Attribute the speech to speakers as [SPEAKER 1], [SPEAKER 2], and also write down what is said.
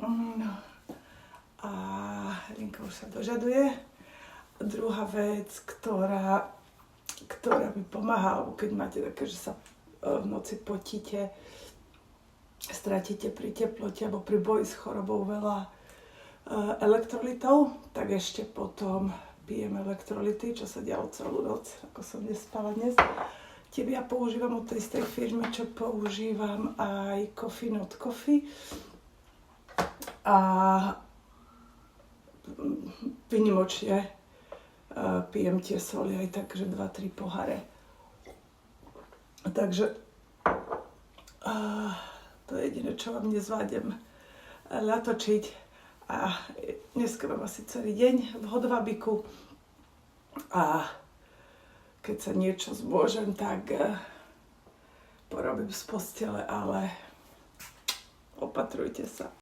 [SPEAKER 1] No. A Linka už sa dožaduje. Druhá vec, ktorá mi pomáha, alebo keď máte také, že sa v noci potíte, stratíte pri teplote alebo pri boji s chorobou veľa elektrolitov, tak ešte potom pijem elektrolity, čo sa dialo celú noc, ako som nespala dnes. Tebe ja používam od tej istej firmy, čo používam aj Coffee Not Coffee. A vynimočne pijem tie soli aj tak, že 2-3 poháre. Takže to je jediné, čo vám nezvládnem natočiť. A dneska mám asi celý deň v hodvabiku. A keď sa niečo zmôžem, tak porobím z postele, ale opatrujte sa.